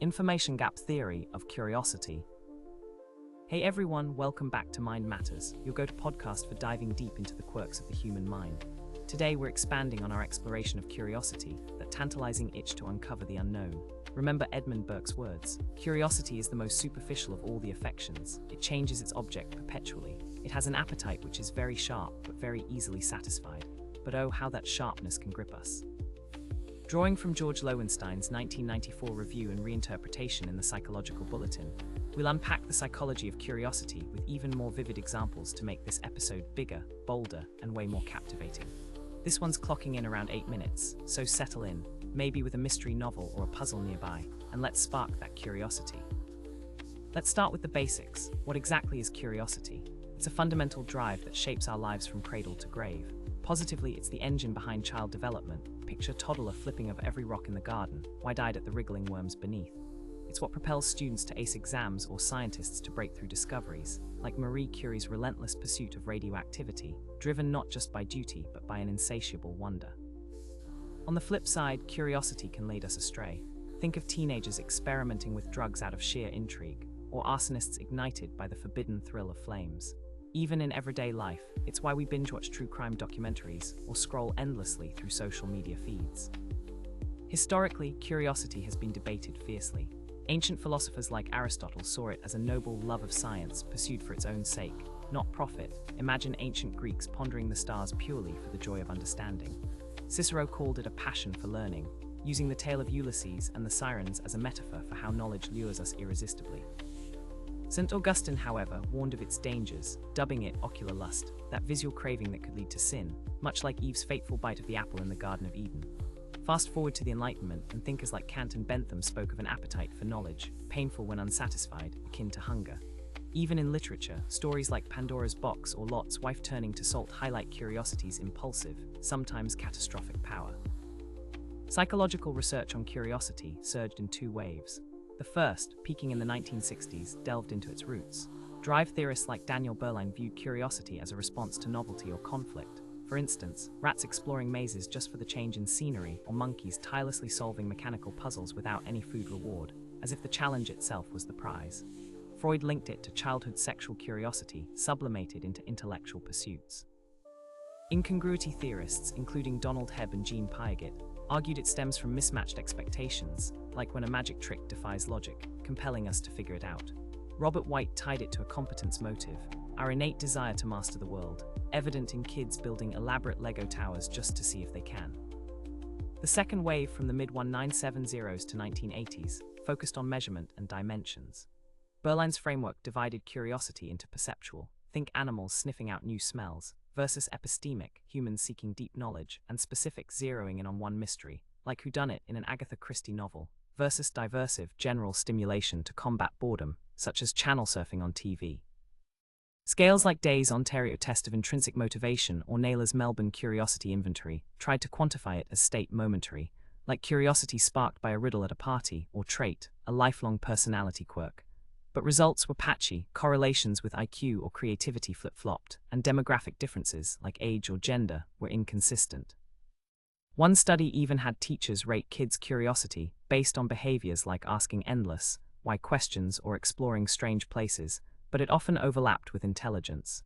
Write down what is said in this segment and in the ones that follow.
Information Gap Theory of Curiosity. Hey everyone, welcome back to Mind Matters, your go-to podcast for diving deep into the quirks of the human mind. Today we're expanding on our exploration of curiosity, that tantalizing itch to uncover the unknown. Remember Edmund Burke's words, curiosity is the most superficial of all the affections. It changes its object perpetually. It has an appetite which is very sharp, but very easily satisfied. But oh, how that sharpness can grip us. Drawing from George Loewenstein's 1994 review and reinterpretation in the Psychological Bulletin, we'll unpack the psychology of curiosity with even more vivid examples to make this episode bigger, bolder, and way more captivating. This one's clocking in around 8 minutes, so settle in, maybe with a mystery novel or a puzzle nearby, and let's spark that curiosity. Let's start with the basics. What exactly is curiosity? It's a fundamental drive that shapes our lives from cradle to grave. Positively, it's the engine behind child development. Picture toddler flipping over every rock in the garden, wide-eyed at the wriggling worms beneath. It's what propels students to ace exams or scientists to break through discoveries, like Marie Curie's relentless pursuit of radioactivity, driven not just by duty but by an insatiable wonder. On the flip side, curiosity can lead us astray. Think of teenagers experimenting with drugs out of sheer intrigue, or arsonists ignited by the forbidden thrill of flames. Even in everyday life, it's why we binge-watch true crime documentaries or scroll endlessly through social media feeds. Historically, curiosity has been debated fiercely. Ancient philosophers like Aristotle saw it as a noble love of science pursued for its own sake, not profit. Imagine ancient Greeks pondering the stars purely for the joy of understanding. Cicero called it a passion for learning, using the tale of Ulysses and the Sirens as a metaphor for how knowledge lures us irresistibly. St. Augustine, however, warned of its dangers, dubbing it ocular lust, that visual craving that could lead to sin, much like Eve's fateful bite of the apple in the Garden of Eden. Fast forward to the Enlightenment, and thinkers like Kant and Bentham spoke of an appetite for knowledge, painful when unsatisfied, akin to hunger. Even in literature, stories like Pandora's Box or Lot's wife turning to salt highlight curiosity's impulsive, sometimes catastrophic power. Psychological research on curiosity surged in two waves. The first, peaking in the 1960s, delved into its roots. Drive theorists like Daniel Berline viewed curiosity as a response to novelty or conflict. For instance, rats exploring mazes just for the change in scenery, or monkeys tirelessly solving mechanical puzzles without any food reward, as if the challenge itself was the prize. Freud linked it to childhood sexual curiosity, sublimated into intellectual pursuits. Incongruity theorists, including Donald Hebb and Jean Piaget, argued it stems from mismatched expectations, like when a magic trick defies logic, compelling us to figure it out. Robert White tied it to a competence motive, our innate desire to master the world, evident in kids building elaborate Lego towers just to see if they can. The second wave from the mid-1970s to 1980s focused on measurement and dimensions. Berline's framework divided curiosity into perceptual, think animals sniffing out new smells, versus epistemic, humans seeking deep knowledge, and specific, zeroing in on one mystery, like whodunit in an Agatha Christie novel, versus diversive, general stimulation to combat boredom, such as channel surfing on TV. Scales like Day's Ontario Test of Intrinsic Motivation or Naylor's Melbourne Curiosity Inventory tried to quantify it as state momentary, like curiosity sparked by a riddle at a party, or trait, a lifelong personality quirk. But results were patchy, correlations with IQ or creativity flip-flopped, and demographic differences, like age or gender, were inconsistent. One study even had teachers rate kids' curiosity based on behaviors like asking endless, why questions or exploring strange places, but it often overlapped with intelligence.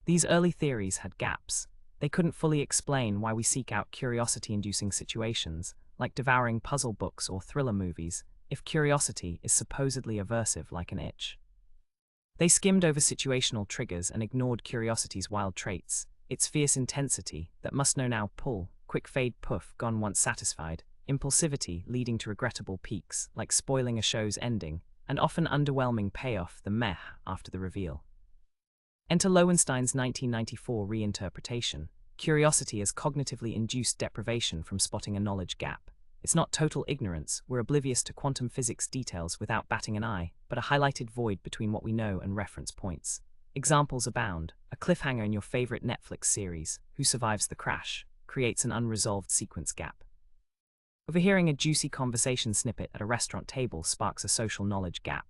These early theories had gaps. They couldn't fully explain why we seek out curiosity-inducing situations, like devouring puzzle books or thriller movies, if curiosity is supposedly aversive like an itch. They skimmed over situational triggers and ignored curiosity's wild traits, its fierce intensity, that must-know-now pull, quick fade puff gone once satisfied, impulsivity leading to regrettable peaks, like spoiling a show's ending, and often underwhelming payoff, the meh, after the reveal. Enter Loewenstein's 1994 reinterpretation, curiosity as cognitively induced deprivation from spotting a knowledge gap. It's not total ignorance, we're oblivious to quantum physics details without batting an eye, but a highlighted void between what we know and reference points. Examples abound. A cliffhanger in your favorite Netflix series, Who Survives the Crash, creates an unresolved sequence gap. Overhearing a juicy conversation snippet at a restaurant table sparks a social knowledge gap.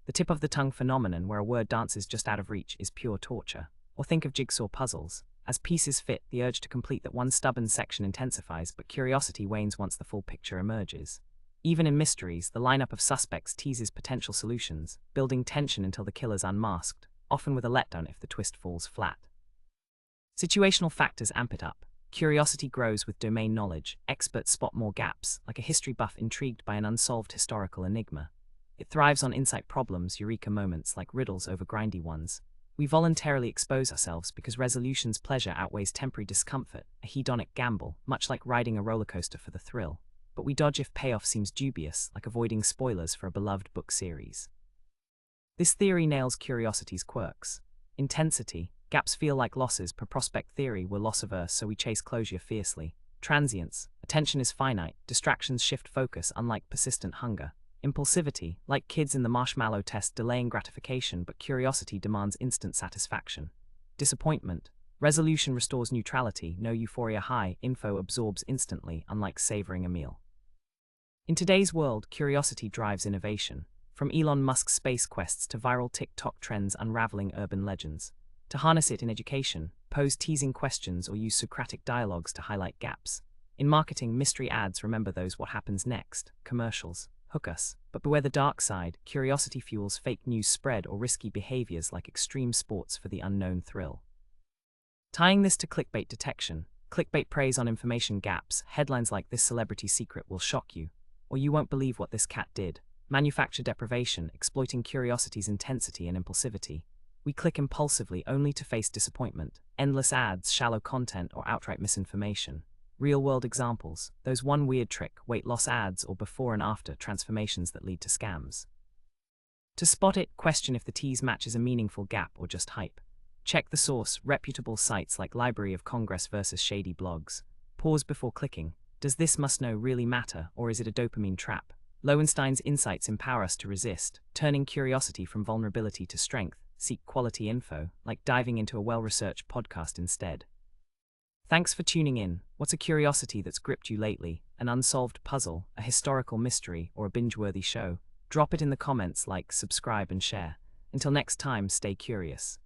The tip of the tongue phenomenon where a word dances just out of reach is pure torture. Or think of jigsaw puzzles. As pieces fit, the urge to complete that one stubborn section intensifies, but curiosity wanes once the full picture emerges. Even in mysteries, the lineup of suspects teases potential solutions, building tension until the killer's unmasked, often with a letdown if the twist falls flat. Situational factors amp it up. Curiosity grows with domain knowledge. Experts spot more gaps, like a history buff intrigued by an unsolved historical enigma. It thrives on insight problems, eureka moments like riddles over grindy ones. We voluntarily expose ourselves because resolution's pleasure outweighs temporary discomfort, a hedonic gamble, much like riding a roller coaster for the thrill. But we dodge if payoff seems dubious, like avoiding spoilers for a beloved book series. This theory nails curiosity's quirks. Intensity. Gaps feel like losses. Per prospect theory, we're loss-averse, so we chase closure fiercely. Transience. Attention is finite. Distractions shift focus, unlike persistent hunger. Impulsivity. Like kids in the marshmallow test, delaying gratification, but curiosity demands instant satisfaction. Disappointment. Resolution restores neutrality. No euphoria high. Info absorbs instantly, unlike savoring a meal. In today's world, curiosity drives innovation. From Elon Musk's space quests to viral TikTok trends unraveling urban legends. To harness it in education, pose teasing questions or use Socratic dialogues to highlight gaps. In marketing, mystery ads remember those what happens next. Commercials hook us, but beware the dark side. Curiosity fuels fake news spread or risky behaviors like extreme sports for the unknown thrill. Tying this to clickbait detection, clickbait preys on information gaps. Headlines like "This celebrity secret will shock you," or "You won't believe what this cat did." Manufacture deprivation, exploiting curiosity's intensity and impulsivity. We click impulsively only to face disappointment, endless ads, shallow content, or outright misinformation. Real-world examples, those one weird trick, weight loss ads, or before and after transformations that lead to scams. To spot it, question if the tease matches a meaningful gap or just hype. Check the source, reputable sites like Library of Congress versus shady blogs. Pause before clicking. Does this must-know really matter, or is it a dopamine trap? Loewenstein's insights empower us to resist, turning curiosity from vulnerability to strength. Seek quality info, like diving into a well-researched podcast instead. Thanks for tuning in. What's a curiosity that's gripped you lately? An unsolved puzzle, a historical mystery, or a binge-worthy show? Drop it in the comments, like, subscribe, and share. Until next time, stay curious.